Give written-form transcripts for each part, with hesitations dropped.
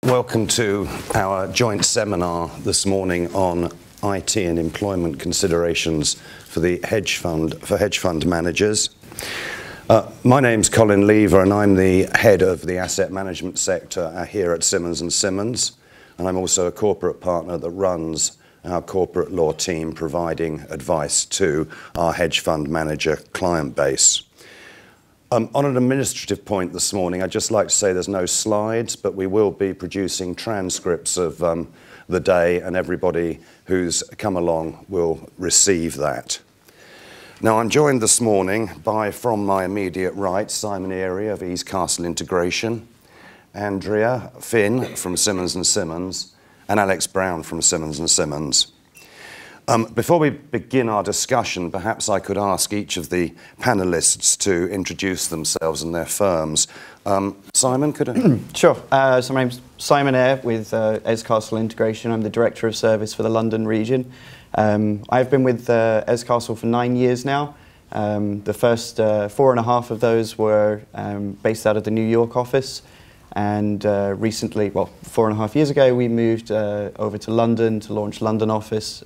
Welcome to our joint seminar this morning on IT and employment considerations for the hedge fund managers. My name's Colin Leaver and I'm the head of the asset management sector here at Simmons Simmons, and I'm also a corporate partner that runs our corporate law team providing advice to our hedge fund manager client base. On an administrative point this morning, I'd just like to say there's no slides, but we will be producing transcripts of the day, and everybody who's come along will receive that. Now, I'm joined this morning by, from my immediate right, Simon Eyre of Eze Castle Integration, Andrea Finn from Simmons Simmons, and Alex Brown from Simmons Simmons. Before we begin our discussion, perhaps I could ask each of the panellists to introduce themselves and their firms. Simon, could I? Sure. So my name's Simon Eyre with Eze Castle Integration. I'm the Director of Service for the London region. I've been with Eze Castle for 9 years now. The first 4.5 of those were based out of the New York office. And recently, well, 4.5 years ago, we moved over to London to launch London office.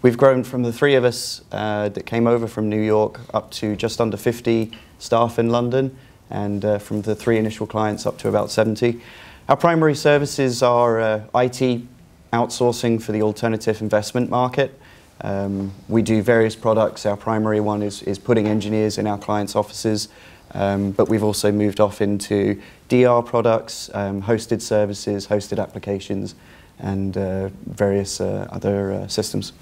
We've grown from the 3 of us that came over from New York up to just under 50 staff in London, and from the 3 initial clients up to about 70. Our primary services are IT outsourcing for the alternative investment market. We do various products. Our primary one is putting engineers in our clients' offices. But we've also moved off into DR products, hosted services, hosted applications, and various other systems.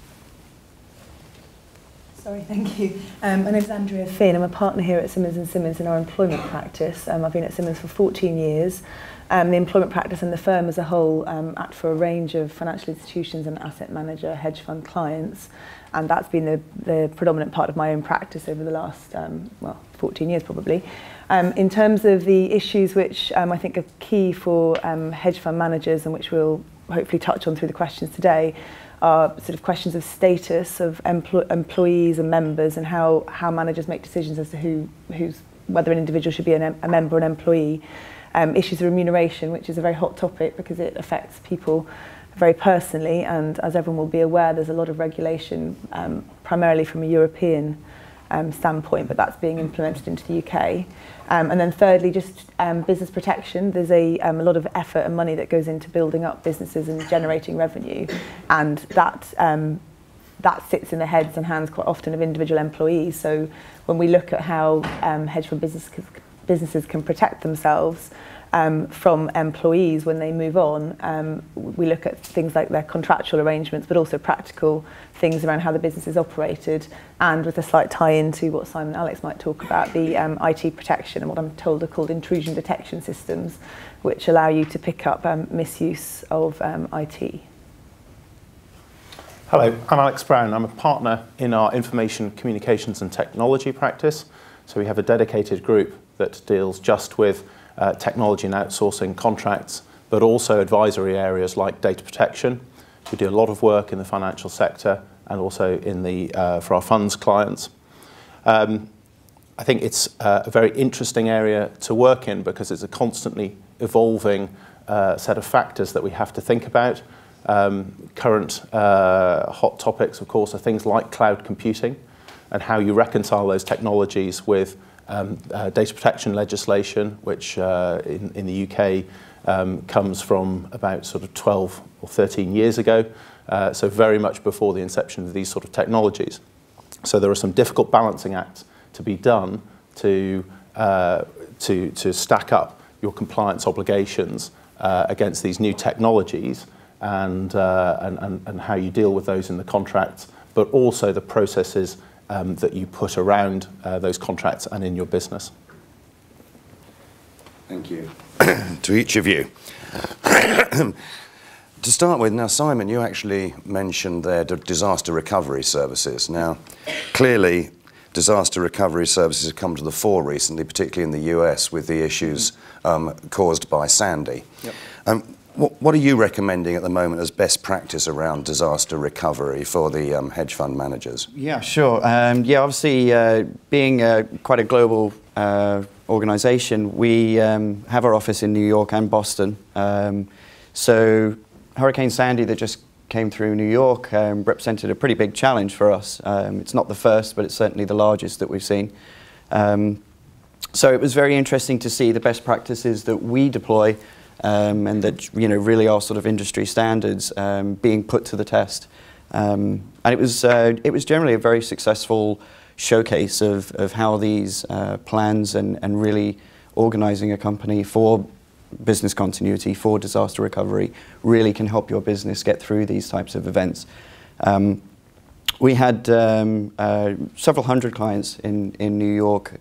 Sorry, thank you. My name is Andrea Finn. I'm a partner here at Simmons Simmons in our employment practice. I've been at Simmons for 14 years. The employment practice and the firm as a whole act for a range of financial institutions and asset manager, hedge fund clients. And that's been the predominant part of my own practice over the last, 14 years probably. In terms of the issues which I think are key for hedge fund managers, and which we'll hopefully touch on through the questions today, are sort of questions of status of employees and members, and how managers make decisions as to whether an individual should be a member or an employee. Issues of remuneration, which is a very hot topic because it affects people very personally, and as everyone will be aware, there's a lot of regulation, primarily from a European standpoint, but that's being implemented into the UK. And then thirdly, just business protection. There's a lot of effort and money that goes into building up businesses and generating revenue, and that sits in the heads and hands quite often of individual employees. So when we look at how hedge fund businesses can protect themselves from employees when they move on, we look at things like their contractual arrangements, but also practical things around how the business is operated, and with a slight tie into what Simon and Alex might talk about, the IT protection and what I'm told are called intrusion detection systems, which allow you to pick up misuse of IT. Hello, I'm Alex Brown. I'm a partner in our information communications and technology practice. So we have a dedicated group that deals just with technology and outsourcing contracts, but also advisory areas like data protection. We do a lot of work in the financial sector and also in for our funds clients. I think it's a very interesting area to work in because it's a constantly evolving set of factors that we have to think about. Current hot topics, of course, are things like cloud computing and how you reconcile those technologies with data protection legislation, which in the UK comes from about sort of 12 or 13 years ago, so very much before the inception of these sort of technologies. So there are some difficult balancing acts to be done to stack up your compliance obligations against these new technologies, and how you deal with those in the contracts, but also the processes that you put around those contracts and in your business. Thank you to each of you. To start with, now Simon, you actually mentioned their disaster recovery services. Now, clearly, disaster recovery services have come to the fore recently, particularly in the US, with the issues caused by Sandy. Yep. What are you recommending at the moment as best practice around disaster recovery for the hedge fund managers? Yeah, sure. Yeah, obviously, being quite a global organization, we have our office in New York and Boston. So Hurricane Sandy that just came through New York represented a pretty big challenge for us. It's not the first, but it's certainly the largest that we've seen. So it was very interesting to see the best practices that we deploy and that really are sort of industry standards being put to the test. And it was generally a very successful showcase of how these plans and really organizing a company for business continuity, for disaster recovery, really can help your business get through these types of events. We had several hundred clients in New York,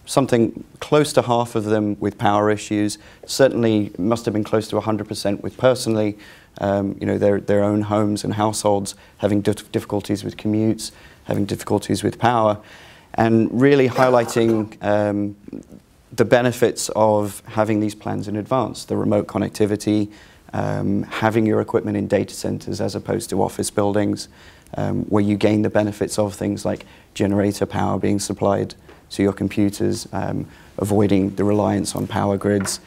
something close to half of them with power issues, certainly must have been close to 100% with personally, their own homes and households having difficulties with commutes, having difficulties with power, and really highlighting the benefits of having these plans in advance, the remote connectivity, having your equipment in data centers as opposed to office buildings, where you gain the benefits of things like generator power being supplied to your computers, avoiding the reliance on power grids,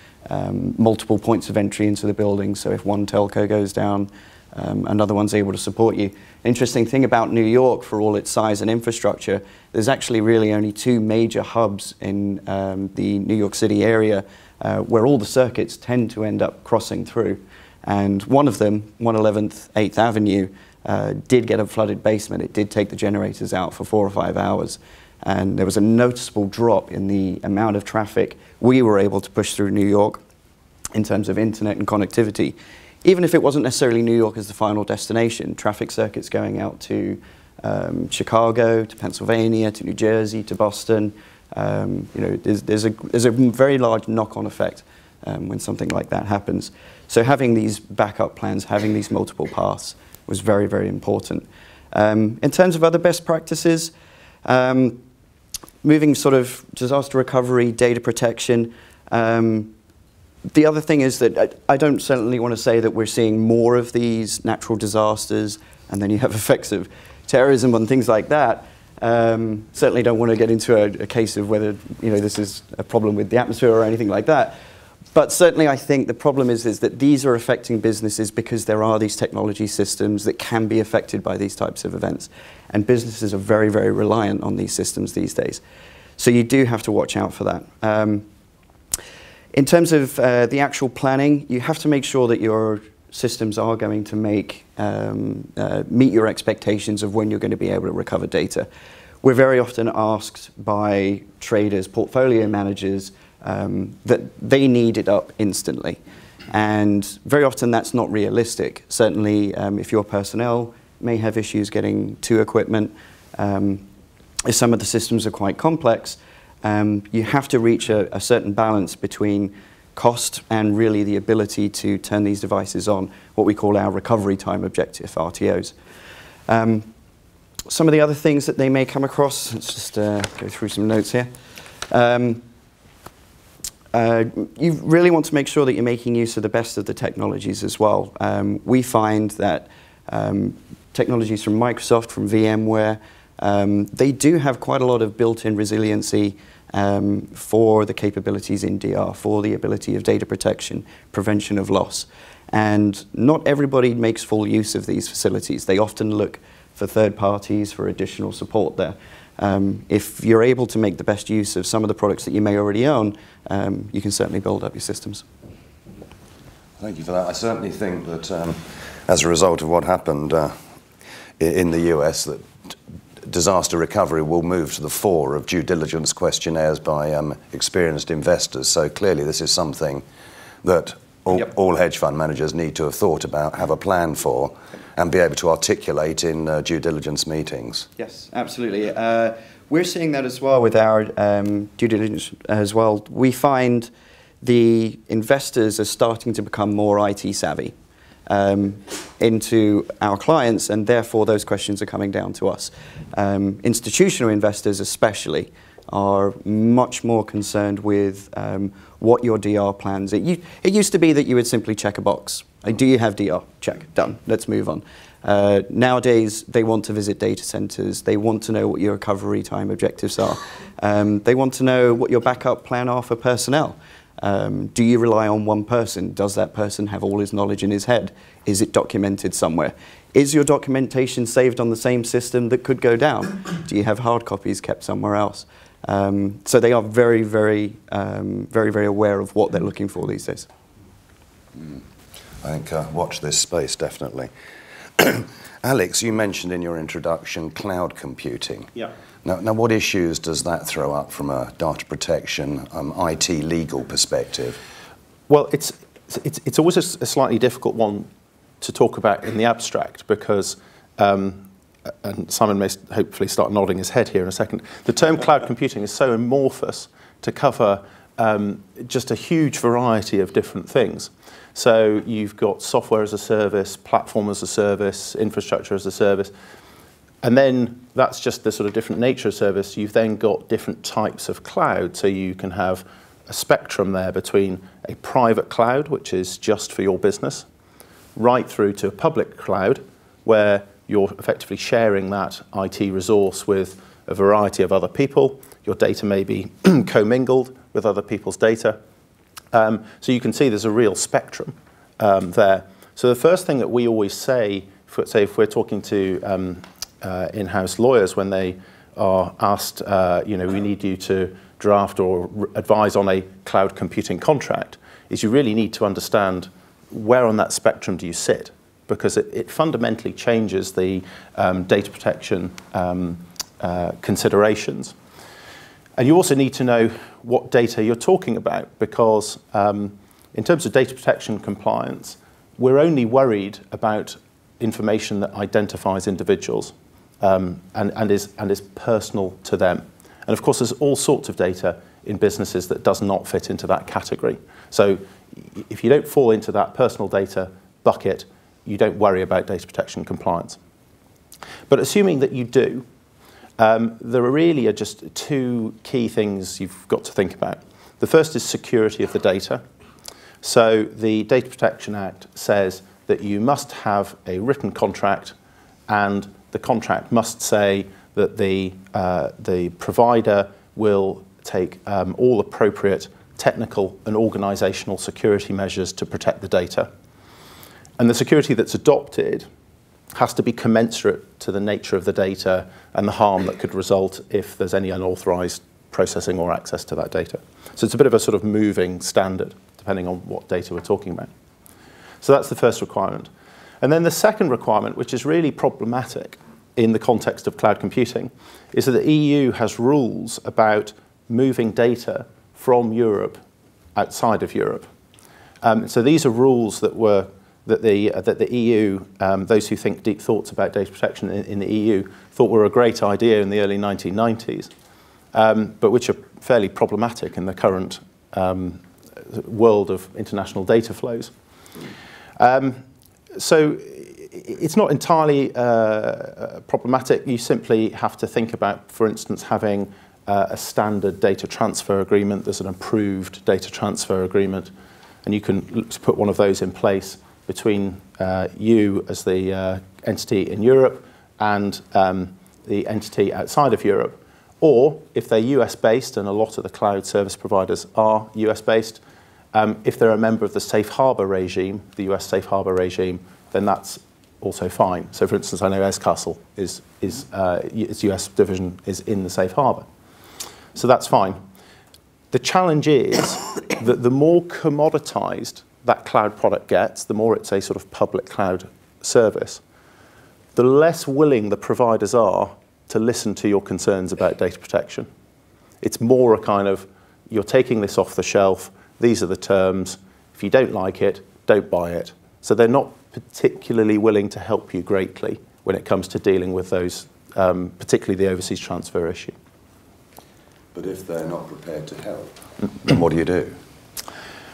multiple points of entry into the building, so if one telco goes down, another one's able to support you. Interesting thing about New York, for all its size and infrastructure, there's actually really only two major hubs in the New York City area where all the circuits tend to end up crossing through. And one of them, 111th 8th Avenue, did get a flooded basement. It did take the generators out for 4 or 5 hours. And there was a noticeable drop in the amount of traffic we were able to push through New York in terms of internet and connectivity. Even if it wasn't necessarily New York as the final destination, traffic circuits going out to Chicago, to Pennsylvania, to New Jersey, to Boston, there's a very large knock-on effect when something like that happens. So having these backup plans, having these multiple paths was very, very important. In terms of other best practices, moving sort of disaster recovery, data protection, the other thing is that I don't certainly want to say that we're seeing more of these natural disasters and then you have effects of terrorism and things like that. Certainly don't want to get into a case of whether this is a problem with the atmosphere or anything like that. But certainly I think the problem is that these are affecting businesses because there are these technology systems that can be affected by these types of events. And businesses are very, very reliant on these systems these days. So you do have to watch out for that. In terms of the actual planning, you have to make sure that your systems are going to meet your expectations of when you're going to be able to recover data. We're very often asked by traders, portfolio managers, that they need it up instantly. And very often that's not realistic. Certainly if your personnel may have issues getting to equipment, if some of the systems are quite complex, you have to reach a certain balance between cost and really the ability to turn these devices on, what we call our recovery time objective, RTOs. Some of the other things that they may come across, let's just go through some notes here. You really want to make sure that you're making use of the best of the technologies as well. We find that technologies from Microsoft, from VMware, they do have quite a lot of built-in resiliency for the capabilities in DR, for the ability of data protection, prevention of loss. And not everybody makes full use of these facilities. They often look for third parties for additional support there. If you're able to make the best use of some of the products that you may already own, you can certainly build up your systems. Thank you for that. I certainly think that as a result of what happened in the US, that disaster recovery will move to the fore of due diligence questionnaires by experienced investors. So clearly this is something that all hedge fund managers need to have thought about, have a plan for, and be able to articulate in due diligence meetings. Yes, absolutely. We're seeing that as well with our due diligence as well. We find the investors are starting to become more IT savvy into our clients, and therefore those questions are coming down to us. Institutional investors especially are much more concerned with what your DR plans. It used to be that you would simply check a box. Do you have DR? Check, done, let's move on. Nowadays, they want to visit data centers. They want to know what your recovery time objectives are. They want to know what your backup plan are for personnel. Do you rely on one person? Does that person have all his knowledge in his head? Is it documented somewhere? Is your documentation saved on the same system that could go down? Do you have hard copies kept somewhere else? So they are very, very aware of what they're looking for these days. I think watch this space, definitely. Alex, you mentioned in your introduction cloud computing. Yeah. Now, what issues does that throw up from a data protection, IT legal perspective? Well, it's always a slightly difficult one to talk about in the abstract because, and Simon may hopefully start nodding his head here in a second, the term cloud computing is so amorphous to cover just a huge variety of different things. So you've got software as a service, platform as a service, infrastructure as a service, and then that's just the sort of different nature of service. You've then got different types of cloud, so you can have a spectrum there between a private cloud, which is just for your business, right through to a public cloud, where you're effectively sharing that IT resource with a variety of other people. Your data may be commingled with other people's data. So you can see there's a real spectrum there. So the first thing that we always say, if we're talking to in-house lawyers when they are asked, we need you to draft or advise on a cloud computing contract, is you really need to understand where on that spectrum do you sit, because it fundamentally changes the data protection considerations. And you also need to know what data you're talking about, because in terms of data protection compliance, we're only worried about information that identifies individuals and is personal to them. And of course, there's all sorts of data in businesses that does not fit into that category. So if you don't fall into that personal data bucket, you don't worry about data protection compliance. But assuming that you do, there really are just two key things you've got to think about. The first is security of the data. So the Data Protection Act says that you must have a written contract, and the contract must say that the provider will take all appropriate technical and organisational security measures to protect the data. And the security that's adopted has to be commensurate to the nature of the data and the harm that could result if there's any unauthorised processing or access to that data. So it's a bit of a sort of moving standard, depending on what data we're talking about. So that's the first requirement. And then the second requirement, which is really problematic in the context of cloud computing, is that the EU has rules about moving data from Europe outside of Europe. So these are rules that the EU, those who think deep thoughts about data protection in the EU, thought were a great idea in the early 1990s, but which are fairly problematic in the current world of international data flows. So it's not entirely problematic. You simply have to think about, for instance, having a standard data transfer agreement. There's an approved data transfer agreement, and you can look to put one of those in place between you as the entity in Europe and the entity outside of Europe. Or if they're US-based, and a lot of the cloud service providers are US-based, if they're a member of the safe harbor regime, the US safe harbor regime, then that's also fine. So for instance, I know Eze Castle its US division is in the safe harbor. So that's fine. The challenge is that the more commoditized that cloud product gets, the more it's a sort of public cloud service, the less willing the providers are to listen to your concerns about data protection. It's more a kind of, you're taking this off the shelf, these are the terms, if you don't like it, don't buy it. So they're not particularly willing to help you greatly when it comes to dealing with those, particularly the overseas transfer issue. But if they're not prepared to help, then what do you do?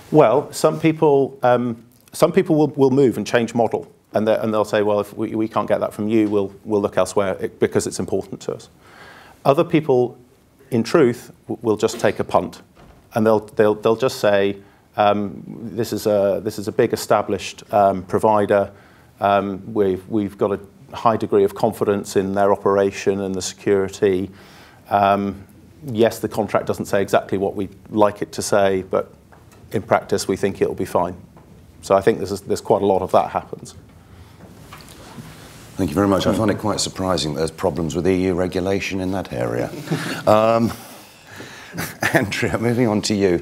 Well, some people will move and change model, and they'll say, well, if we can't get that from you, we'll look elsewhere because it's important to us. Other people, in truth, will just take a punt, and they'll just say, this is a big established provider. We've got a high degree of confidence in their operation and the security. Yes, the contract doesn't say exactly what we'd like it to say, but in practice, we think it'll be fine. So I think there's quite a lot of that happens. Thank you very much. I find it quite surprising that there's problems with EU regulation in that area. Andrea, moving on to you.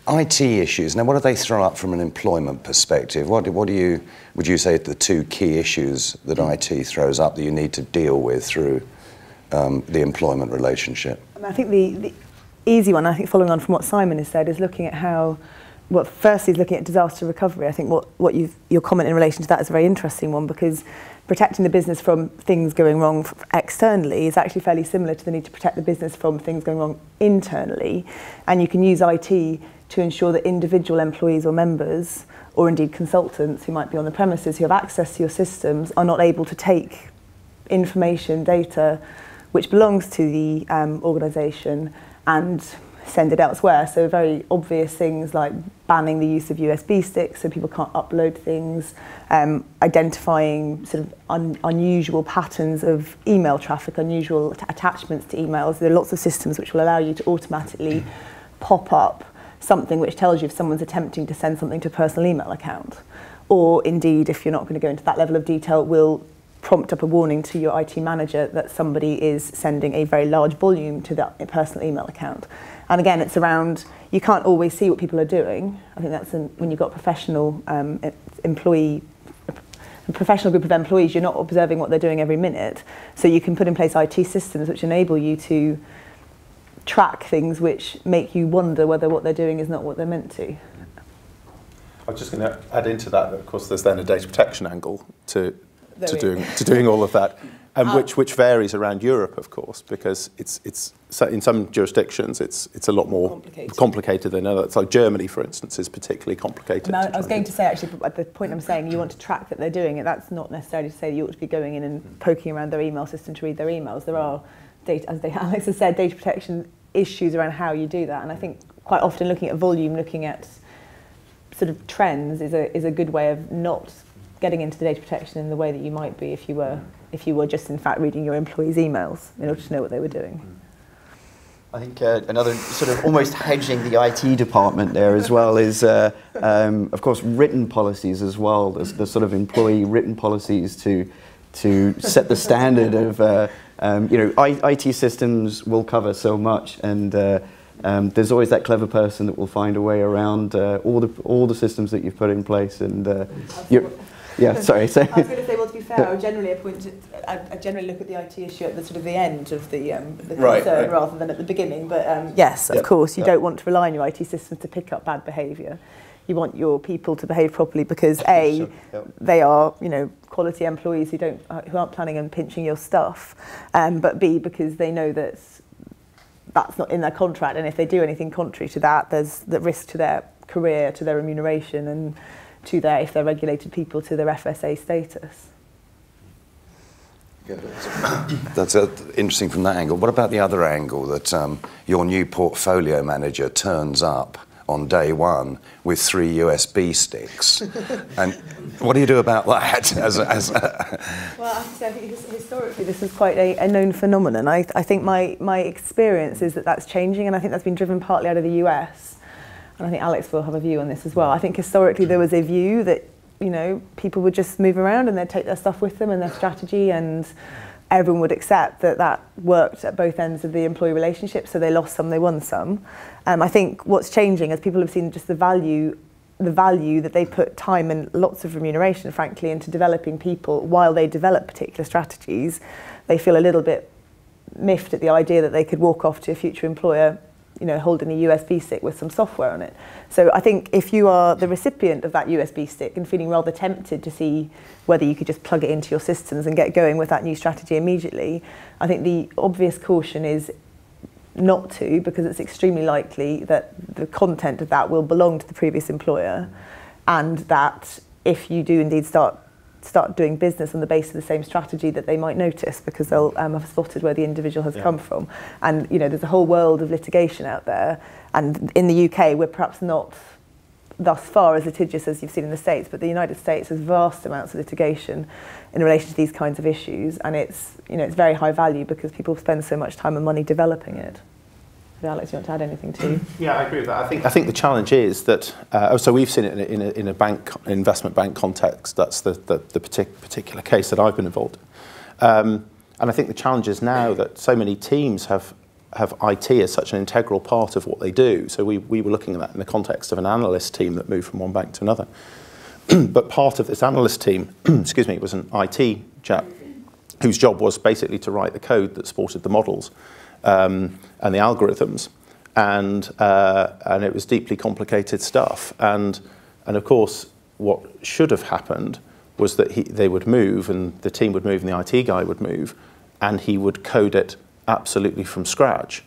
IT issues, now what do they throw up from an employment perspective? What would you say are the two key issues that IT throws up that you need to deal with through the employment relationship? I think the easy one, I think following on from what Simon has said, is looking at how, well, firstly is looking at disaster recovery. I think your comment in relation to that is a very interesting one, because protecting the business from things going wrong externally is actually fairly similar to the need to protect the business from things going wrong internally. And you can use IT to ensure that individual employees or members, or indeed consultants who might be on the premises who have access to your systems, are not able to take information, data, which belongs to the organisation and send it elsewhere. So very obvious things like banning the use of USB sticks so people can't upload things, identifying sort of unusual patterns of email traffic, unusual attachments to emails. There are lots of systems which will allow you to automatically pop up something which tells you if someone's attempting to send something to a personal email account. Or indeed, if you're not going to go into that level of detail, will prompt up a warning to your IT manager that somebody is sending a very large volume to that personal email account. And again, it's around, you can't always see what people are doing. I think that's when you've got a professional professional group of employees, you're not observing what they're doing every minute. So you can put in place IT systems which enable you to track things which make you wonder whether what they're doing is not what they're meant to. I was just going to add into that, of course, there's then a data protection angle to doing all of that, which varies around Europe, of course, because it's in some jurisdictions it's a lot more complicated than others. Like Germany, for instance, is particularly complicated. I was going to say, actually, at the point I'm saying, you want to track that they're doing it. That's not necessarily to say that you ought to be going in and poking around their email system to read their emails. There are data, as Alex has said, data protection issues around how you do that, and I think quite often looking at volume, looking at sort of trends is a good way of not getting into the data protection in the way that you might be if you were just in fact reading your employees' emails in order to know what they were doing. I think another sort of almost hedging the IT department there as well is, of course, written policies as well. There's sort of employee written policies to set the standard of, IT systems will cover so much, and there's always that clever person that will find a way around all the systems that you've put in place, and yeah, sorry. So. I was going to say, well, to be fair, I generally look at the IT issue at the sort of the end of the concern rather than at the beginning. But yes, of course, you don't want to rely on your IT systems to pick up bad behaviour. You want your people to behave properly because A, they are quality employees who aren't planning on pinching your stuff, but B, because they know that that's not in their contract, and if they do anything contrary to that, there's the risk to their career, to their remuneration, and to their, if they're regulated people, to their FSA status. That's interesting from that angle. What about the other angle, that your new portfolio manager turns up on day one with 3 USB sticks? And what do you do about that? Well, I have to say, I think historically this is quite a known phenomenon. I think my experience is that that's changing, and I think that's been driven partly out of the US. And I think Alex will have a view on this as well. I think historically there was a view that, people would just move around and they'd take their stuff with them and their strategy, and everyone would accept that that worked at both ends of the employee relationship, so they lost some, they won some. I think what's changing, as people have seen just the value that they put time and lots of remuneration, frankly, into developing people while they develop particular strategies, they feel a little bit miffed at the idea that they could walk off to a future employer holding a USB stick with some software on it. So I think if you are the recipient of that USB stick and feeling rather tempted to see whether you could just plug it into your systems and get going with that new strategy immediately, I think the obvious caution is not to, because it's extremely likely that the content of that will belong to the previous employer, and that if you do indeed start start doing business on the basis of the same strategy that they might notice, because they'll have spotted where the individual has come from. And there's a whole world of litigation out there, and in the UK we're perhaps not thus far as litigious as you've seen in the States, but the United States has vast amounts of litigation in relation to these kinds of issues, and it's very high value because people spend so much time and money developing it. Alex, you want to add anything too? Yeah, I agree with that. I think the challenge is that, so we've seen it in a investment bank context. That's the particular case that I've been involved in. And I think the challenge is now that so many teams have IT as such an integral part of what they do. So we were looking at that in the context of an analyst team that moved from one bank to another. But part of this analyst team, excuse me, was an IT chap whose job was basically to write the code that supported the models and the algorithms, and it was deeply complicated stuff. And of course, what should have happened was that they would move, and the team would move, and the IT guy would move, and he would code it absolutely from scratch.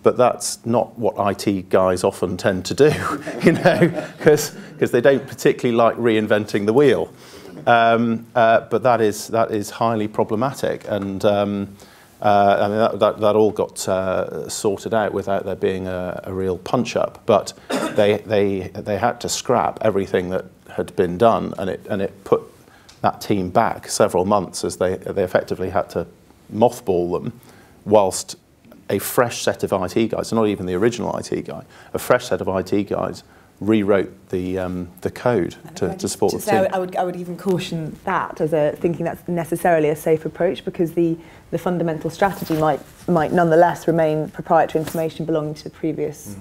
But that's not what IT guys often tend to do, because they don't particularly like reinventing the wheel. But that is highly problematic, and I mean that all got sorted out without there being a real punch-up. But they had to scrap everything that had been done, and it put that team back several months as they effectively had to mothball them, whilst a fresh set of IT guys, not even the original IT guy, a fresh set of IT guys rewrote the code to support the team. I would even caution that as thinking that's necessarily a safe approach, because the fundamental strategy might nonetheless remain proprietary information belonging to the previous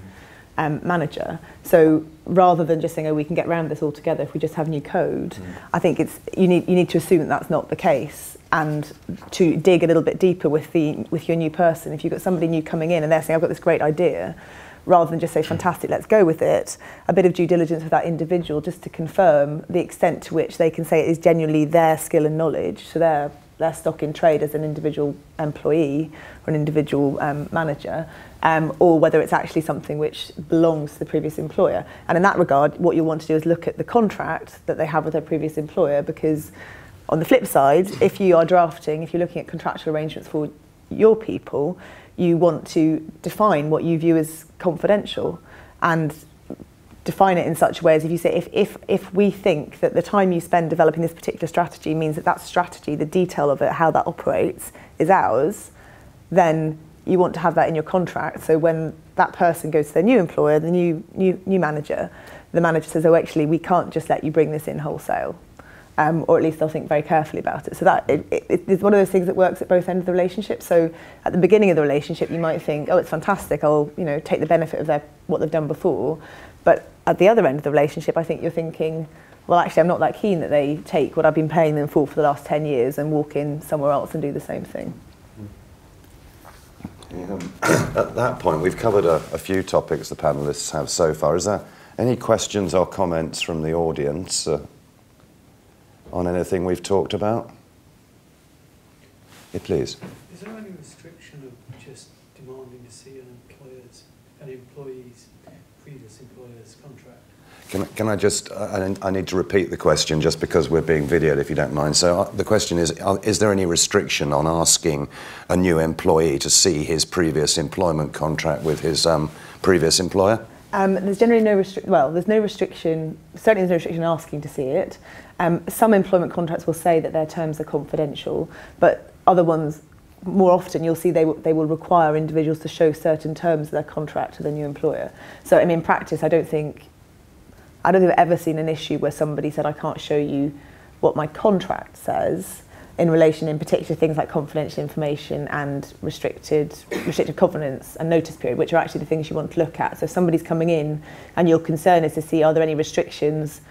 manager. So rather than just saying, oh, we can get around this altogether if we just have new code, I think you need to assume that that's not the case, and to dig a little bit deeper with your new person. If you've got somebody new coming in and they're saying, I've got this great idea, rather than just say, fantastic, let's go with it, a bit of due diligence with that individual just to confirm the extent to which they can say it is genuinely their skill and knowledge, so their stock in trade as an individual employee or an individual manager, or whether it's actually something which belongs to the previous employer. And in that regard, what you'll want to do is look at the contract that they have with their previous employer, because on the flip side, if you're looking at contractual arrangements for your people, you want to define what you view as confidential, and define it in such a way as if you say, if we think that the time you spend developing this particular strategy means that strategy, the detail of it, how that operates, is ours, then you want to have that in your contract. So when that person goes to their new employer, the new manager, the manager says, oh, actually, we can't just let you bring this in wholesale. Or at least they'll think very carefully about it. So that it's one of those things that works at both ends of the relationship. So at the beginning of the relationship, you might think, oh, it's fantastic, I'll take the benefit of what they've done before. But at the other end of the relationship, I think you're thinking, well, actually, I'm not that keen that they take what I've been paying them for the last 10 years and walk in somewhere else and do the same thing. At that point, we've covered a few topics the panellists have so far. Is there any questions or comments from the audience on anything we've talked about? Yeah, please. Is there any restriction of just demanding to see an employee's previous employer's contract? Can I just, I need to repeat the question just because we're being videoed, if you don't mind. So the question is there any restriction on asking a new employee to see his previous employment contract with his previous employer? There's generally there's no restriction, certainly there's no restriction asking to see it. Some employment contracts will say that their terms are confidential, but other ones, more often you'll see they will require individuals to show certain terms of their contract to their new employer. So I mean, in practice, I don't think I've ever seen an issue where somebody said, I can't show you what my contract says in relation, in particular, things like confidential information and restricted covenants and notice period, which are actually the things you want to look at. So if somebody's coming in and your concern is to see, are there any restrictions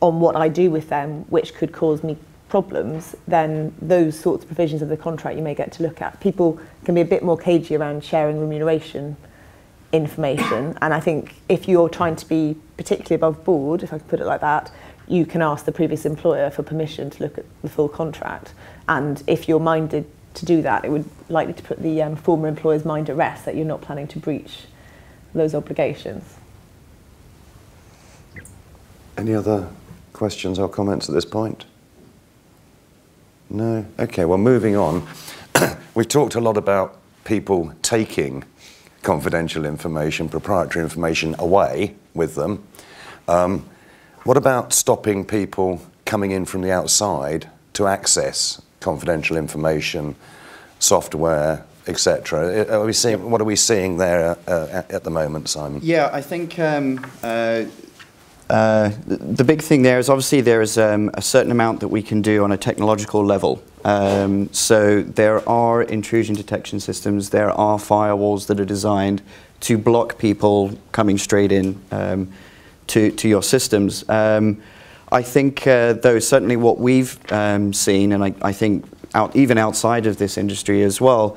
on what I do with them which could cause me problems, then those sorts of provisions of the contract you may get to look at. People can be a bit more cagey around sharing remuneration information, and I think if you're trying to be particularly above board, if I can put it like that, you can ask the previous employer for permission to look at the full contract, and if you're minded to do that, it would likely to put the former employer's mind at rest that you're not planning to breach those obligations. Any other questions or comments at this point? No? Okay, well, moving on. We've talked a lot about people taking confidential information, proprietary information away with them. What about stopping people coming in from the outside to access confidential information, software, etc.? What are we seeing there at the moment, Simon? Yeah, I think the big thing there is obviously there is a certain amount that we can do on a technological level. So there are intrusion detection systems, there are firewalls that are designed to block people coming straight in to your systems. I think, though, certainly what we've seen, and I think even outside of this industry as well,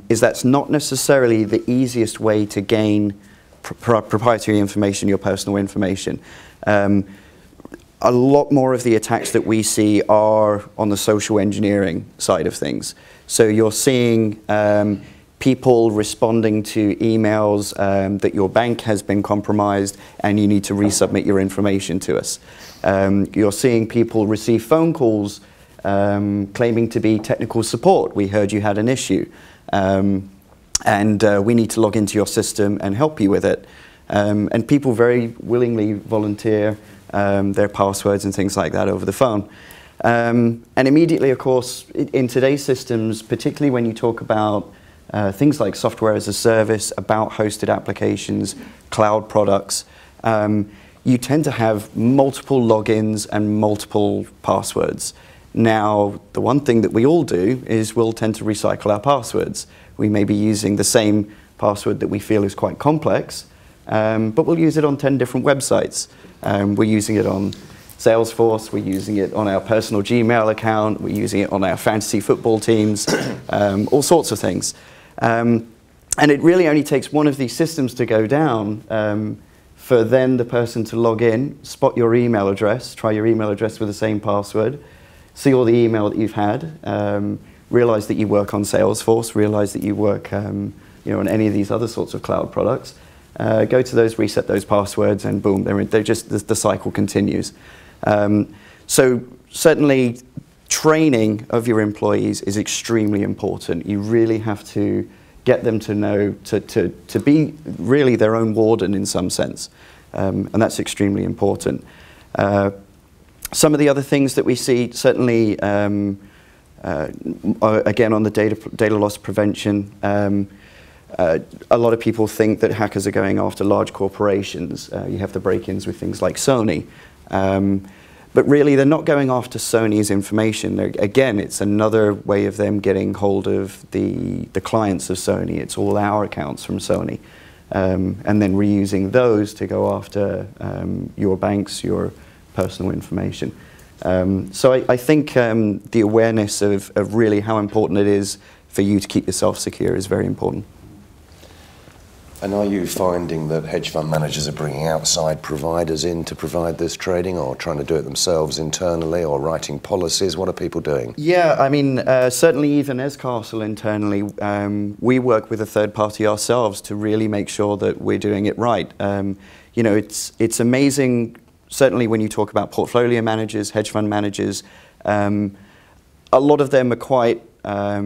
is that's not necessarily the easiest way to gain proprietary information, your personal information. A lot more of the attacks that we see are on the social engineering side of things. So you're seeing people responding to emails that your bank has been compromised and you need to resubmit your information to us. You're seeing people receive phone calls claiming to be technical support. We heard you had an issue and we need to log into your system and help you with it. And people very willingly volunteer their passwords and things like that over the phone. And immediately, of course, in today's systems, particularly when you talk about things like software as a service, about hosted applications, cloud products, you tend to have multiple logins and multiple passwords. Now, the one thing that we all do is we'll tend to recycle our passwords. We may be using the same password that we feel is quite complex, but we'll use it on 10 different websites. We're using it on Salesforce, we're using it on our personal Gmail account, we're using it on our fantasy football teams, all sorts of things. And it really only takes one of these systems to go down for then the person to log in, spot your email address, try your email address with the same password, see all the email that you've had, realize that you work on Salesforce, realize that you work on any of these other sorts of cloud products, go to those, reset those passwords, and boom, they're just, the cycle continues. So certainly training of your employees is extremely important. You really have to get them to know, to be really their own warden in some sense, and that's extremely important. Some of the other things that we see, certainly, again, on the data loss prevention, a lot of people think that hackers are going after large corporations. You have the break-ins with things like Sony. But really, they're not going after Sony's information. Again, it's another way of them getting hold of the clients of Sony. It's all our accounts from Sony. And then reusing those to go after your banks, your personal information. So I think the awareness of really how important it is for you to keep yourself secure is very important. And are you finding that hedge fund managers are bringing outside providers in to provide this trading, or trying to do it themselves internally, or writing policies? What are people doing? Yeah, I mean, certainly even Eze Castle internally, we work with a third party ourselves to really make sure that we're doing it right. You know, it's amazing, certainly when you talk about portfolio managers, hedge fund managers, a lot of them are quite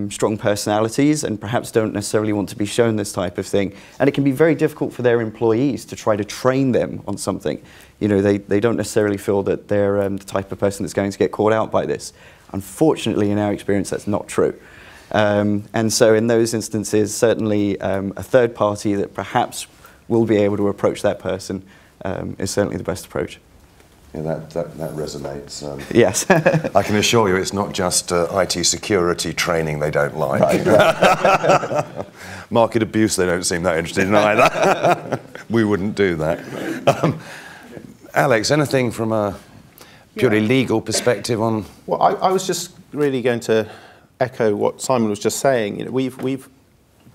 strong personalities and perhaps don't necessarily want to be shown this type of thing. And it can be very difficult for their employees to try to train them on something. You know, they don't necessarily feel that they're the type of person that's going to get caught out by this. Unfortunately, in our experience, that's not true. And so in those instances, certainly a third party that perhaps will be able to approach that person is certainly the best approach. Yeah, that resonates. Yes. I can assure you it's not just IT security training they don't like. Right. Market abuse they don't seem that interested in either. We wouldn't do that. Alex, anything from a purely legal perspective on? Well, I was just really going to echo what Simon was just saying. You know, we've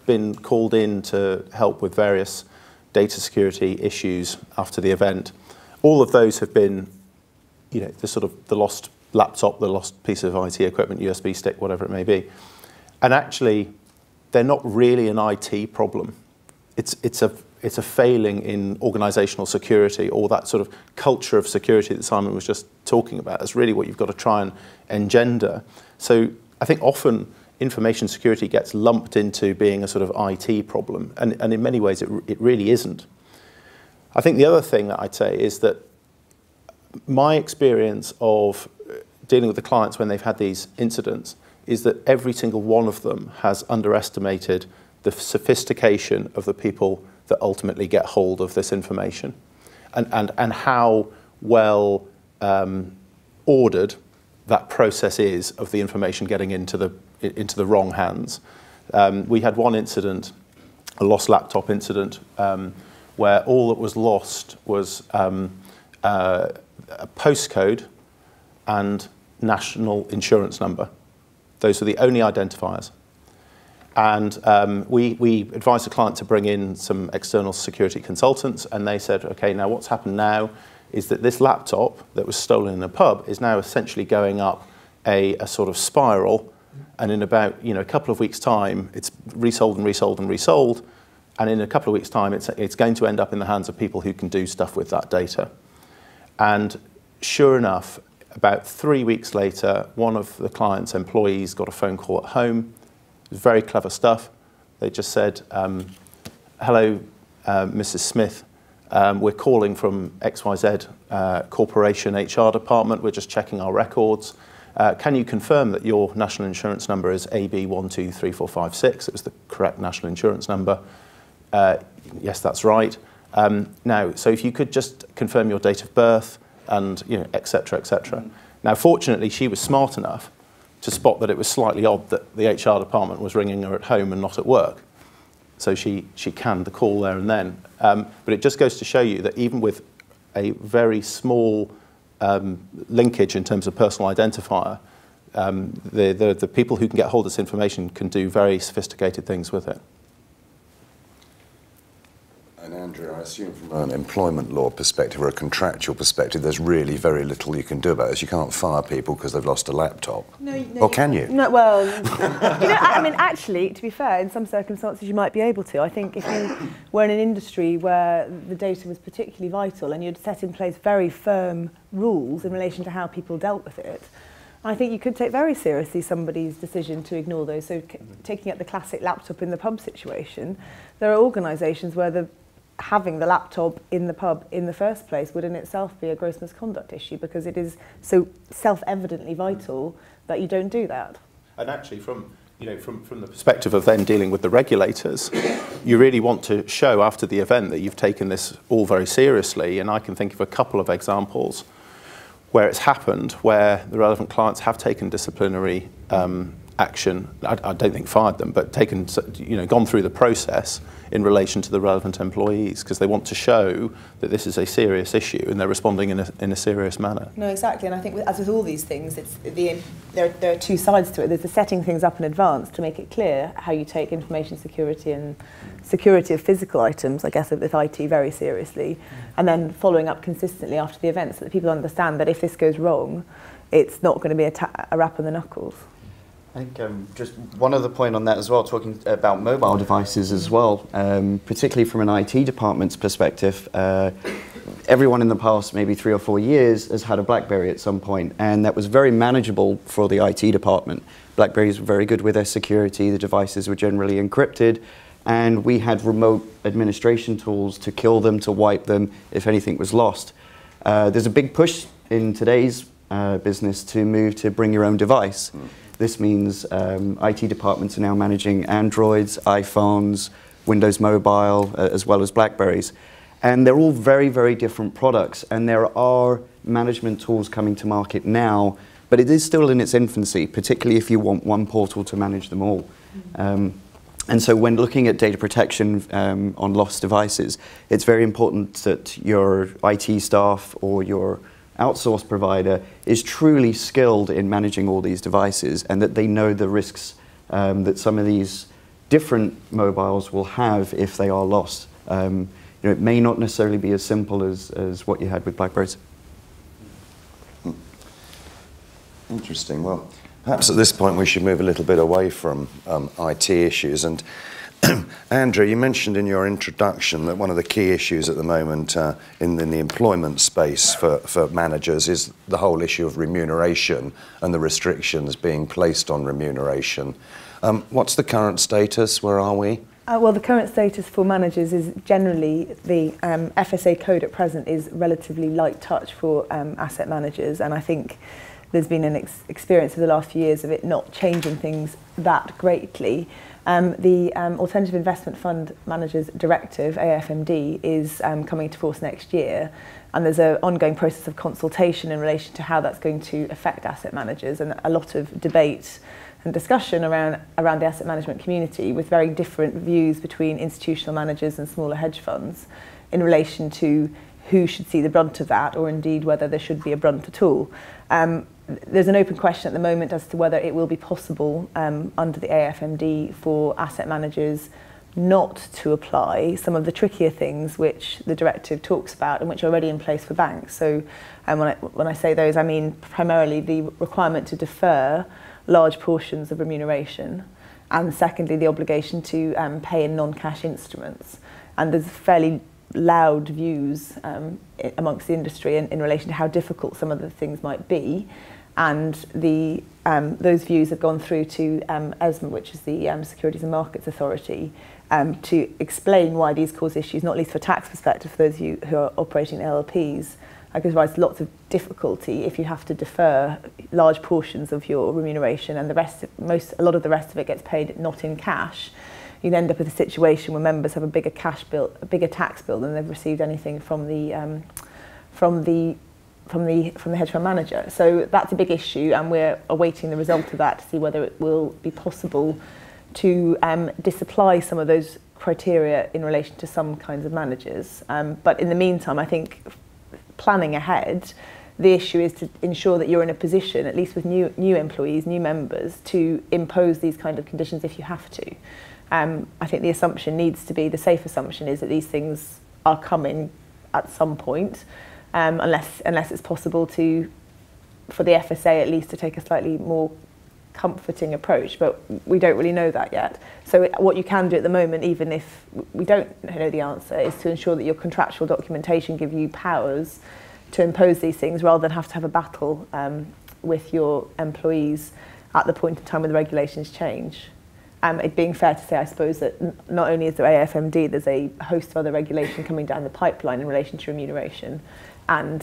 been called in to help with various data security issues after the event. All of those have been, you know, the lost laptop, the lost piece of IT equipment, USB stick, whatever it may be. And actually, they're not really an IT problem. It's it's a failing in organisational security, or that sort of culture of security that Simon was just talking about. That's really what you've got to try and engender. So I think often information security gets lumped into being a sort of IT problem, and in many ways it really isn't. I think the other thing that I'd say is that my experience of dealing with the clients when they've had these incidents is that every single one of them has underestimated the sophistication of the people that ultimately get hold of this information, and how well ordered that process is of the information getting into the wrong hands. We had one incident, a lost laptop incident, where all that was lost was a postcode and national insurance number. Those are the only identifiers. And we advised the client to bring in some external security consultants, and they said, okay, now what's happened now is that this laptop that was stolen in a pub is now essentially going up a sort of spiral, and in about a couple of weeks' time, it's resold and resold and resold, and in a couple of weeks' time, it's going to end up in the hands of people who can do stuff with that data. And sure enough, about 3 weeks later, one of the client's employees got a phone call at home. It was very clever stuff. They just said, hello, Mrs. Smith. We're calling from XYZ Corporation HR department. We're just checking our records. Can you confirm that your national insurance number is AB123456? It was the correct national insurance number. Yes, that's right. Now, so if you could just confirm your date of birth and, et cetera, et cetera. Now, fortunately, she was smart enough to spot that it was slightly odd that the HR department was ringing her at home and not at work. So she canned the call there and then. But it just goes to show you that even with a very small linkage in terms of personal identifier, the people who can get hold of this information can do very sophisticated things with it. And Andrea, I assume from an employment law perspective or a contractual perspective, there's really very little you can do about this. You can't fire people because they've lost a laptop. No, or can you? No, well, I mean, actually, to be fair, in some circumstances you might be able to. I think if you were in an industry where the data was particularly vital and you'd set in place very firm rules in relation to how people dealt with it, I think you could take very seriously somebody's decision to ignore those. So taking up the classic laptop in the pub situation, there are organisations where having the laptop in the pub in the first place would in itself be a gross misconduct issue, because it is so self-evidently vital that you don't do that. And actually, from the perspective of then dealing with the regulators, you really want to show after the event that you've taken this all very seriously. And I can think of a couple of examples where it's happened, where the relevant clients have taken disciplinary action. I don't think fired them, but taken, gone through the process in relation to the relevant employees, because they want to show that this is a serious issue and they're responding in a serious manner. No, exactly, and I think as with all these things, there are two sides to it. There's the setting things up in advance to make it clear how you take information security and security of physical items, I guess, with IT very seriously, and then following up consistently after the event so that people understand that if this goes wrong, it's not going to be a rap on the knuckles. I think just one other point on that as well, talking about mobile devices as well, particularly from an IT department's perspective. Everyone in the past maybe 3 or 4 years has had a BlackBerry at some point, and that was very manageable for the IT department. BlackBerries were very good with their security, the devices were generally encrypted, and we had remote administration tools to kill them, to wipe them if anything was lost. There's a big push in today's business to move to bring your own device. This means IT departments are now managing Androids, iPhones, Windows Mobile, as well as BlackBerries. And they're all very, very different products. And there are management tools coming to market now, but it is still in its infancy, particularly if you want one portal to manage them all. And so when looking at data protection on lost devices, it's very important that your IT staff or your outsourced provider is truly skilled in managing all these devices, and that they know the risks that some of these different mobiles will have if they are lost. It may not necessarily be as simple as what you had with BlackBerries. Interesting. Well, perhaps at this point we should move a little bit away from IT issues and Andrea, you mentioned in your introduction that one of the key issues at the moment in the employment space for managers is the whole issue of remuneration and the restrictions being placed on remuneration. What's the current status? Where are we? Well, the current status for managers is generally the FSA code at present is relatively light touch for asset managers, and I think there's been an experience of the last few years of it not changing things that greatly. The Alternative Investment Fund Managers Directive, AIFMD, is coming into force next year, and there's an ongoing process of consultation in relation to how that's going to affect asset managers, and a lot of debate and discussion around the asset management community with very different views between institutional managers and smaller hedge funds in relation to who should see the brunt of that, or indeed whether there should be a brunt at all. There's an open question at the moment as to whether it will be possible under the AIFMD for asset managers not to apply some of the trickier things which the directive talks about and which are already in place for banks. So when I say those, I mean primarily the requirement to defer large portions of remuneration, and secondly the obligation to pay in non-cash instruments. And there's fairly loud views amongst the industry in relation to how difficult some of the things might be, and those views have gone through to ESMA, which is the Securities and Markets Authority, to explain why these cause issues, not least for tax perspective for those of you who are operating LLPs. It gives rise to lots of difficulty if you have to defer large portions of your remuneration, and a lot of the rest of it gets paid not in cash. You end up with a situation where members have a bigger tax bill than they've received anything from the hedge fund manager. So that's a big issue, and we're awaiting the result of that to see whether it will be possible to disapply some of those criteria in relation to some kinds of managers. But in the meantime, I think planning ahead, the issue is to ensure that you're in a position, at least with new employees, new members, to impose these kind of conditions if you have to. I think the assumption needs to be, the safe assumption is that these things are coming at some point, unless it's possible for the FSA at least to take a slightly more comforting approach, but we don't really know that yet. So what you can do at the moment, even if we don't know the answer, is to ensure that your contractual documentation give you powers to impose these things rather than have to have a battle with your employees at the point in time when the regulations change. It being fair to say, I suppose, that not only is there AIFMD, there's a host of other regulation coming down the pipeline in relation to remuneration, and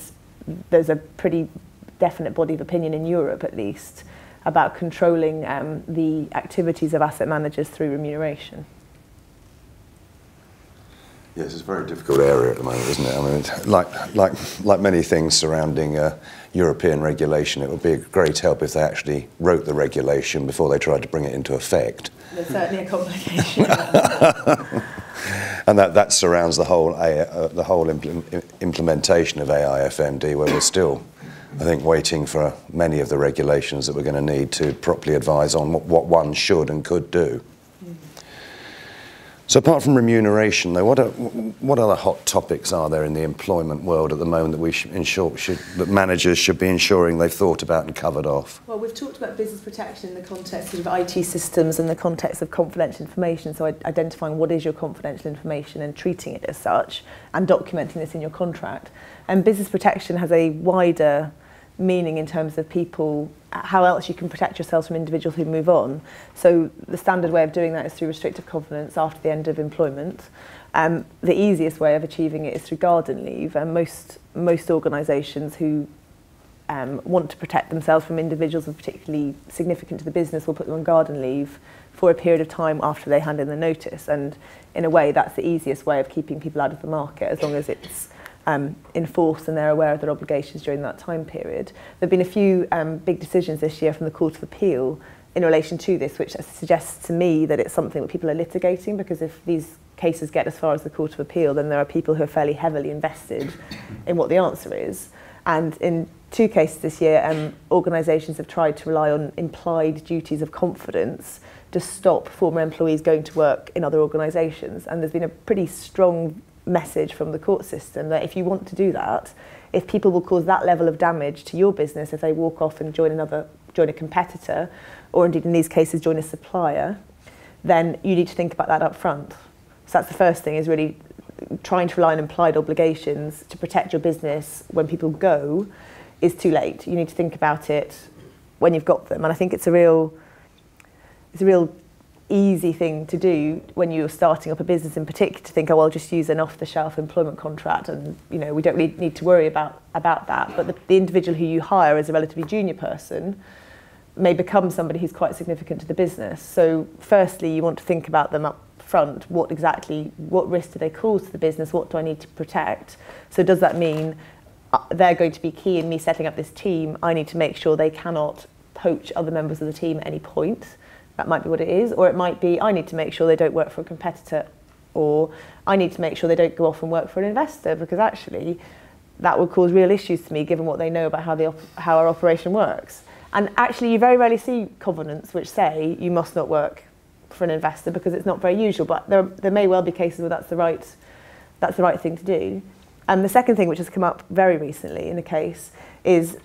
there's a pretty definite body of opinion in Europe, at least, about controlling the activities of asset managers through remuneration. Yes, it's a very difficult area at the moment, isn't it? I mean, like many things surrounding European regulation, it would be a great help if they actually wrote the regulation before they tried to bring it into effect. There's certainly a complication. And that surrounds the whole implementation of AIFMD, where we're still, I think, waiting for many of the regulations that we're going to need to properly advise on what one should and could do. So apart from remuneration, though, what other hot topics are there in the employment world at the moment that we that managers should be ensuring they've thought about and covered off? Well, we've talked about business protection in the context of IT systems and the context of confidential information, so identifying what is your confidential information and treating it as such, and documenting this in your contract. And business protection has a wider meaning in terms of people, how else you can protect yourselves from individuals who move on. So the standard way of doing that is through restrictive covenants after the end of employment. The easiest way of achieving it is through garden leave, and most organisations who want to protect themselves from individuals who are particularly significant to the business will put them on garden leave for a period of time after they hand in the notice, and in a way that's the easiest way of keeping people out of the market, as long as it's enforced and they're aware of their obligations during that time period. There have been a few big decisions this year from the Court of Appeal in relation to this, which suggests to me that it's something that people are litigating, because if these cases get as far as the Court of Appeal, then there are people who are fairly heavily invested in what the answer is. And in 2 cases this year, organisations have tried to rely on implied duties of confidence to stop former employees going to work in other organisations. And there's been a pretty strong message from the court system that if you want to do that, if people will cause that level of damage to your business if they walk off and join a competitor, or indeed in these cases join a supplier, then you need to think about that up front. So that's the first thing, is really trying to rely on implied obligations to protect your business when people go is too late. You need to think about it when you've got them. And I think it's a real easy thing to do when you're starting up a business in particular, to think, oh, I'll just use an off-the-shelf employment contract and, you know, we don't need to worry about that. But the individual who you hire as a relatively junior person may become somebody who's quite significant to the business. So firstly, you want to think about them up front. What risk do they cause to the business? What do I need to protect? So does that mean they're going to be key in me setting up this team? I need to make sure they cannot poach other members of the team at any point. That might be what it is. Or it might be, I need to make sure they don't work for a competitor, or I need to make sure they don't go off and work for an investor, because actually that would cause real issues to me given what they know about how our operation works. And actually you very rarely see covenants which say you must not work for an investor, because it's not very usual, but there may well be cases where that's the right thing to do. And the second thing which has come up very recently in a case is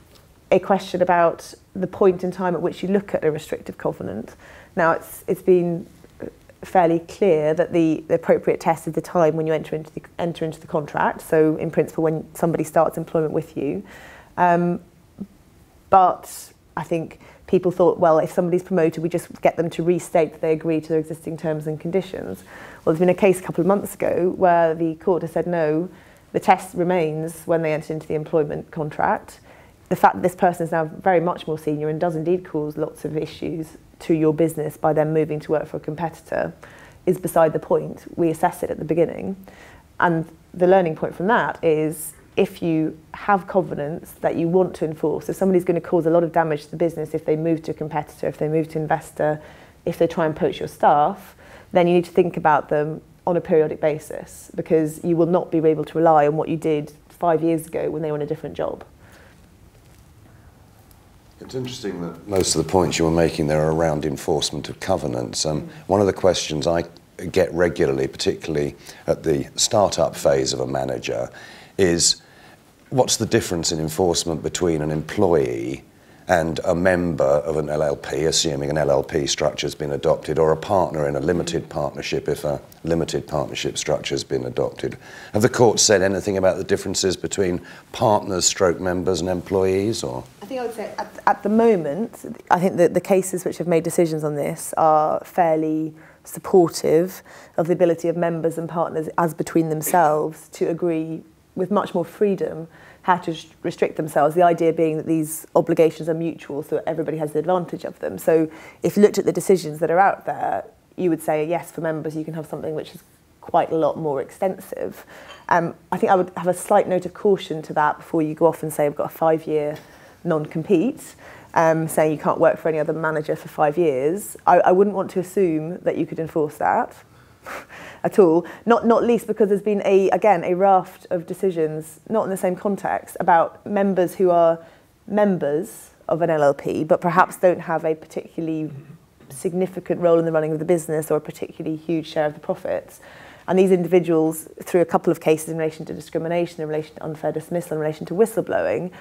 a question about the point in time at which you look at a restrictive covenant. Now it's been fairly clear that the appropriate test is the time when you enter into the contract, so in principle when somebody starts employment with you. But I think people thought, well, if somebody's promoted, we just get them to restate that they agree to their existing terms and conditions. Well, there's been a case a couple of months ago where the court has said no, the test remains when they enter into the employment contract. The fact that this person is now very much more senior and does indeed cause lots of issues to your business by them moving to work for a competitor is beside the point. We assess it at the beginning. And the learning point from that is, if you have covenants that you want to enforce, if somebody's going to cause a lot of damage to the business if they move to a competitor, if they move to investor, if they try and poach your staff, then you need to think about them on a periodic basis, because you will not be able to rely on what you did 5 years ago when they were in a different job. It's interesting that most of the points you were making there are around enforcement of covenants. One of the questions I get regularly, particularly at the start-up phase of a manager, is what's the difference in enforcement between an employee and a member of an LLP, assuming an LLP structure has been adopted, or a partner in a limited partnership if a limited partnership structure has been adopted? Have the courts said anything about the differences between partners, stroke members and employees? Or? I think I would say at the moment, I think that the cases which have made decisions on this are fairly supportive of the ability of members and partners as between themselves to agree with much more freedom how to restrict themselves, the idea being that these obligations are mutual, so everybody has the advantage of them. So if you looked at the decisions that are out there, you would say, yes, for members you can have something which is quite a lot more extensive. I think I would have a slight note of caution to that before you go off and say, I've got a 5-year non-compete, saying you can't work for any other manager for 5 years. I wouldn't want to assume that you could enforce that at all, not least because there's been a raft of decisions, not in the same context, about members who are members of an LLP but perhaps don't have a particularly significant role in the running of the business or a particularly huge share of the profits. And these individuals, through a couple of cases in relation to discrimination, in relation to unfair dismissal, in relation to whistleblowing,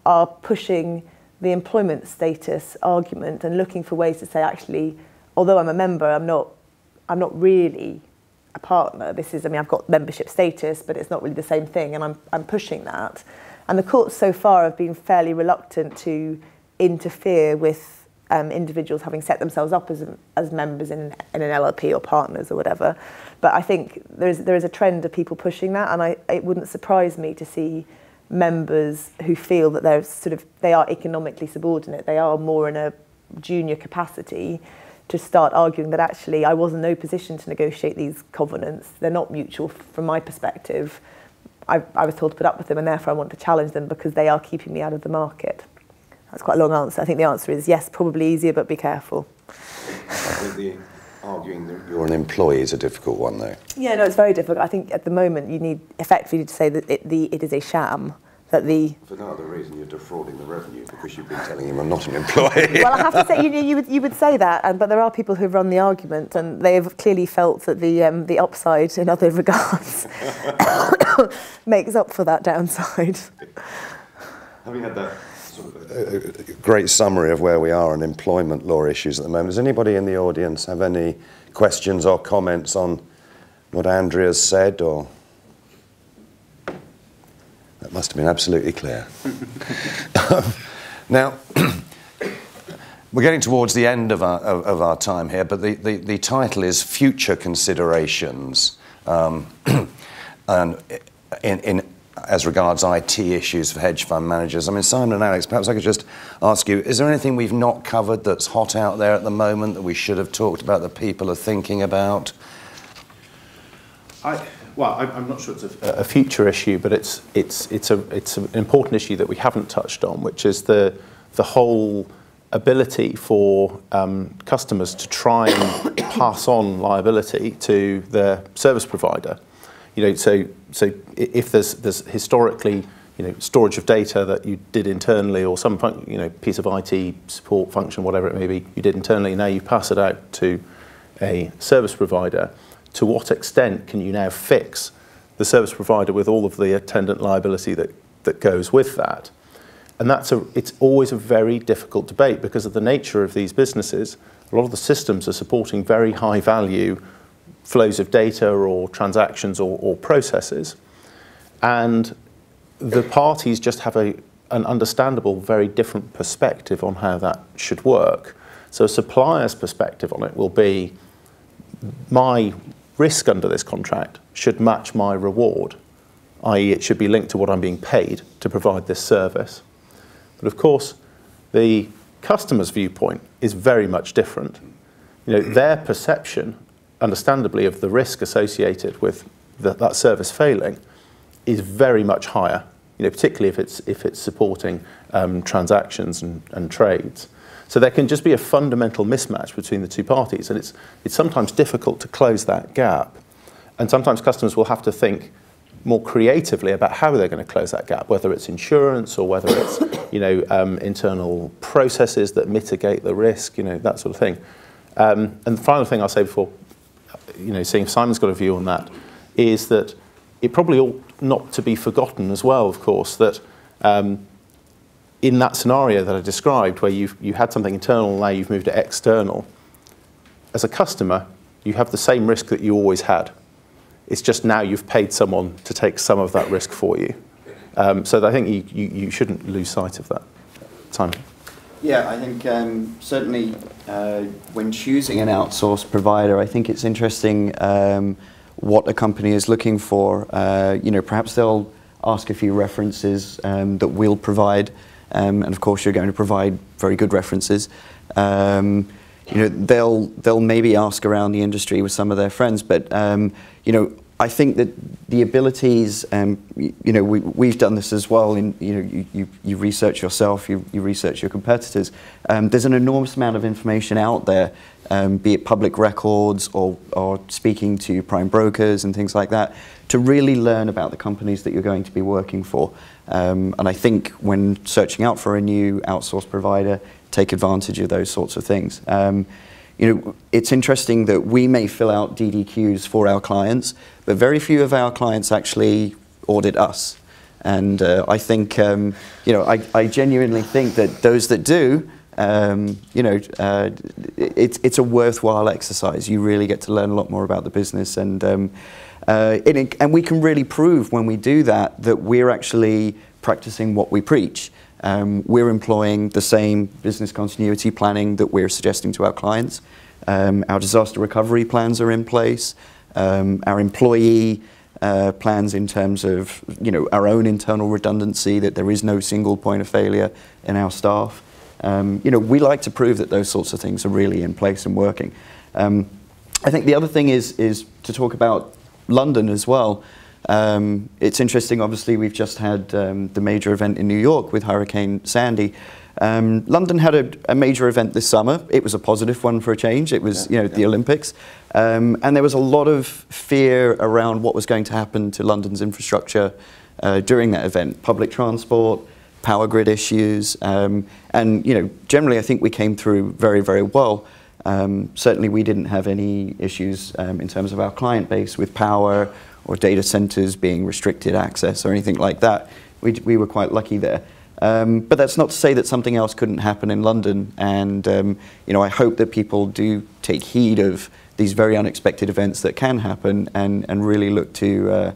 are pushing the employment status argument and looking for ways to say, actually, although I'm a member, I'm not really a partner. I've got membership status, but it's not really the same thing, and I'm pushing that. And the courts so far have been fairly reluctant to interfere with individuals having set themselves up as members in an LLP or partners or whatever. But I think there is a trend of people pushing that, and it wouldn't surprise me to see members who feel that they are economically subordinate, they are more in a junior capacity, to start arguing that actually I was in no position to negotiate these covenants. They're not mutual from my perspective. I was told to put up with them, and therefore I want to challenge them because they are keeping me out of the market. That's quite a long answer. I think the answer is yes, probably easier, but be careful. I think arguing that you're an employee is a difficult one, though. Yeah, no, it's very difficult. I think at the moment you need effectively to say that it is a sham. For no other reason, you're defrauding the revenue because you've been telling him I'm not an employee. Well, I have to say, you would say that, but there are people who run the argument, and they have clearly felt that the upside in other regards makes up for that downside. Having had that sort of a great summary of where we are on employment law issues at the moment, does anybody in the audience have any questions or comments on what Andrea's said, or that must have been absolutely clear. Now, we're getting towards the end of our time here, but the title is Future Considerations, and as regards IT issues for hedge fund managers. I mean, Simon and Alex, perhaps I could just ask you, is there anything we've not covered that's hot out there at the moment that we should have talked about, that people are thinking about? I'm not sure it's a future issue, but it's an important issue that we haven't touched on, which is the whole ability for customers to try and pass on liability to their service provider. So if there's historically, storage of data that you did internally, or some piece of IT support function, whatever it may be, you did internally, now you pass it out to a service provider. To what extent can you now fix the service provider with all of the attendant liability that goes with that? And it's always a very difficult debate, because of the nature of these businesses. A lot of the systems are supporting very high value flows of data or transactions or processes. And the parties just have an understandable, very different perspective on how that should work. So a supplier's perspective on it will be, my risk under this contract should match my reward, i.e. it should be linked to what I'm being paid to provide this service. But of course, the customer's viewpoint is very much different. Their perception, understandably, of the risk associated with that service failing is very much higher, particularly if it's supporting transactions and trades. So there can just be a fundamental mismatch between the two parties, and it's sometimes difficult to close that gap. And sometimes customers will have to think more creatively about how they're going to close that gap, whether it's insurance or whether it's internal processes that mitigate the risk, that sort of thing. And the final thing I'll say before, seeing if Simon's got a view on that, is that it probably ought not to be forgotten as well, of course, that in that scenario that I described, where you had something internal and now you've moved to external, as a customer, you have the same risk that you always had. It's just now you've paid someone to take some of that risk for you. So I think you shouldn't lose sight of that. Simon? Yeah, I think certainly when choosing an outsourced provider, I think it's interesting what a company is looking for. Perhaps they'll ask a few references that we'll provide, and of course you're going to provide very good references. They'll maybe ask around the industry with some of their friends, but I think that the abilities, we've done this as well. You research yourself, you research your competitors. There's an enormous amount of information out there, be it public records or speaking to prime brokers and things like that, to really learn about the companies that you're going to be working for. And I think when searching out for a new outsourced provider, take advantage of those sorts of things. It's interesting that we may fill out DDQs for our clients, but very few of our clients actually audit us. And I think, I genuinely think that those that do, it's a worthwhile exercise. You really get to learn a lot more about the business, and we can really prove when we do that we're actually practicing what we preach. We're employing the same business continuity planning that we're suggesting to our clients. Our disaster recovery plans are in place. Our employee plans in terms of our own internal redundancy, that there is no single point of failure in our staff. We like to prove that those sorts of things are really in place and working. I think the other thing is to talk about London as well. It's interesting, obviously we've just had the major event in New York with Hurricane Sandy. London had a major event this summer. It was a positive one for a change. It was the Olympics. And there was a lot of fear around what was going to happen to London's infrastructure during that event. Public transport, power grid issues, and generally I think we came through very, very well. Certainly we didn't have any issues in terms of our client base with power or data centers being restricted access or anything like that. We were quite lucky there. But that's not to say that something else couldn't happen in London. And I hope that people do take heed of these very unexpected events that can happen and really look to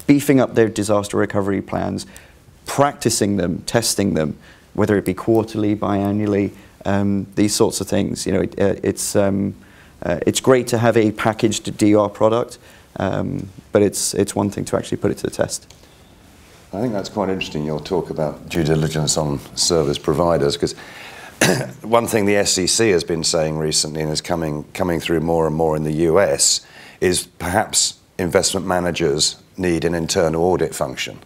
beefing up their disaster recovery plans, practicing them, testing them, whether it be quarterly, biannually, these sorts of things. It's great to have a packaged DR product, but it's one thing to actually put it to the test. I think that's quite interesting, your talk about due diligence on service providers, because one thing the SEC has been saying recently and is coming through more and more in the US is perhaps investment managers need an internal audit function.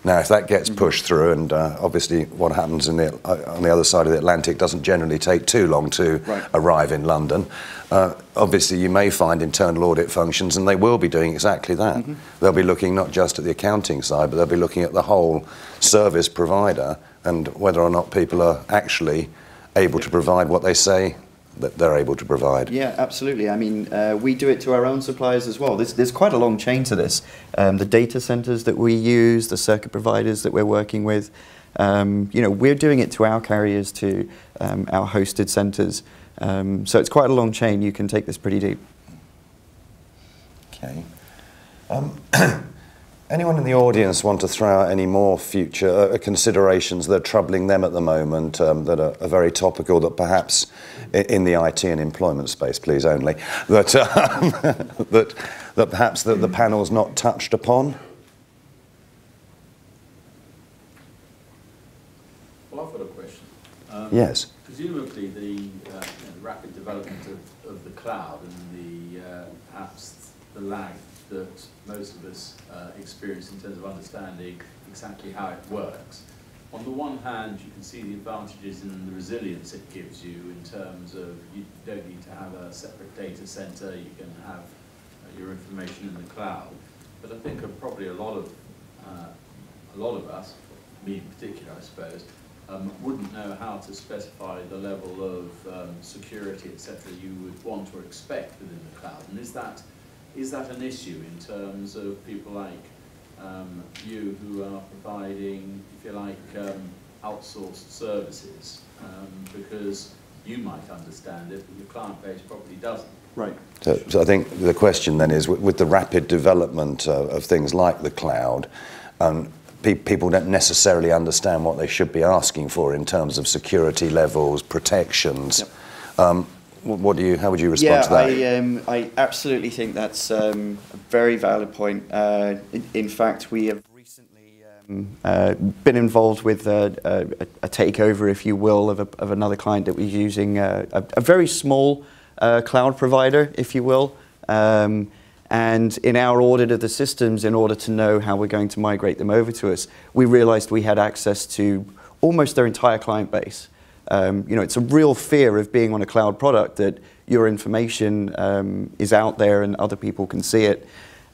Now, if that gets pushed through, and obviously what happens on the other side of the Atlantic doesn't generally take too long to arrive in London, obviously you may find internal audit functions, and they will be doing exactly that. They'll be looking not just at the accounting side, but they'll be looking at the whole service provider and whether or not people are actually able to provide what they say that they're able to provide. Yeah, absolutely. I mean, we do it to our own suppliers as well. There's quite a long chain to this. The data centers that we use, the circuit providers that we're working with, we're doing it to our carriers, to our hosted centers. So it's quite a long chain. You can take this pretty deep. Okay. Anyone in the audience want to throw out any more future considerations that are troubling them at the moment, that are very topical, that perhaps in the IT and employment space, please only, that perhaps the panel's not touched upon? Well, I've got a question. Yes. Presumably the rapid development of the cloud and perhaps the lag that most of us experience in terms of understanding exactly how it works. On the one hand, you can see the advantages and the resilience it gives you in terms of you don't need to have a separate data center, you can have your information in the cloud. But I think probably a lot of us, me in particular I suppose, wouldn't know how to specify the level of security, etc., you would want or expect within the cloud. And is that an issue in terms of people like you who are providing, if you like, outsourced services? Because you might understand it, but your client base probably doesn't. Right. So I think the question then is, with the rapid development of things like the cloud, people don't necessarily understand what they should be asking for in terms of security levels, protections. Yep. How would you respond to that? I absolutely think that's a very valid point. In fact, we have recently been involved with a takeover, if you will, of another client that was using a very small cloud provider, if you will. And in our audit of the systems, in order to know how we're going to migrate them over to us, we realized we had access to almost their entire client base. It's a real fear of being on a cloud product that your information is out there and other people can see it.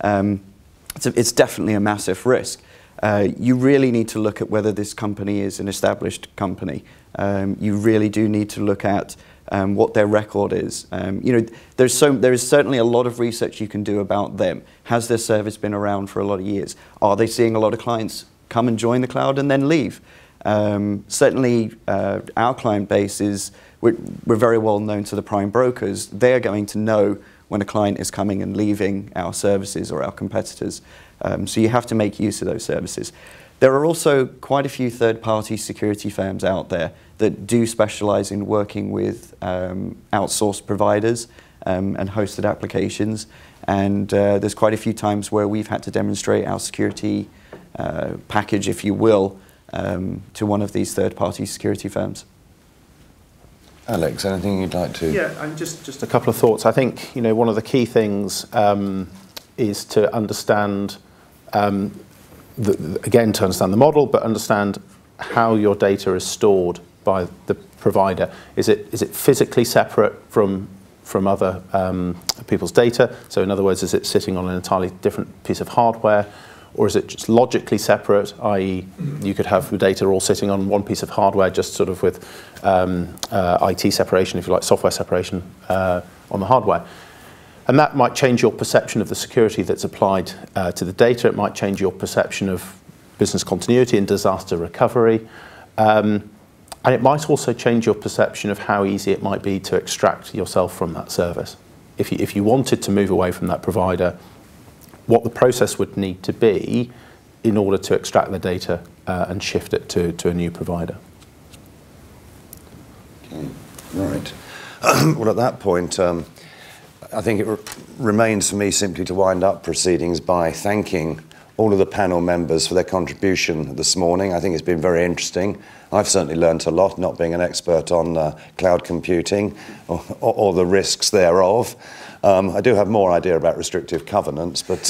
It's definitely a massive risk. You really need to look at whether this company is an established company. You really do need to look at what their record is. There is certainly a lot of research you can do about them. Has their service been around for a lot of years? Are they seeing a lot of clients come and join the cloud and then leave? Certainly, our client base is, we're very well known to the prime brokers. They're going to know when a client is coming and leaving our services or our competitors. So you have to make use of those services. There are also quite a few third-party security firms out there that do specialize in working with outsourced providers and hosted applications. And there's quite a few times where we've had to demonstrate our security package, if you will, to one of these third-party security firms. Alex, anything you'd like to? Yeah, and just a couple of thoughts. I think one of the key things is to understand, again, to understand the model, but understand how your data is stored by the provider. Is it physically separate from other people's data? So in other words, is it sitting on an entirely different piece of hardware? Or is it just logically separate, i.e. you could have the data all sitting on one piece of hardware, just sort of with IT separation, if you like, software separation on the hardware. And that might change your perception of the security that's applied to the data. It might change your perception of business continuity and disaster recovery. And it might also change your perception of how easy it might be to extract yourself from that service. If you wanted to move away from that provider, what the process would need to be in order to extract the data and shift it to a new provider. Okay, right. Well, at that point, I think it remains for me simply to wind up proceedings by thanking all of the panel members for their contribution this morning. I think it's been very interesting. I've certainly learnt a lot, not being an expert on cloud computing or the risks thereof. I do have more idea about restrictive covenants, but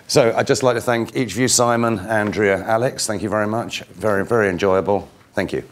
so I'd just like to thank each of you, Simon, Andrea, Alex. Thank you very much. Very, very enjoyable. Thank you.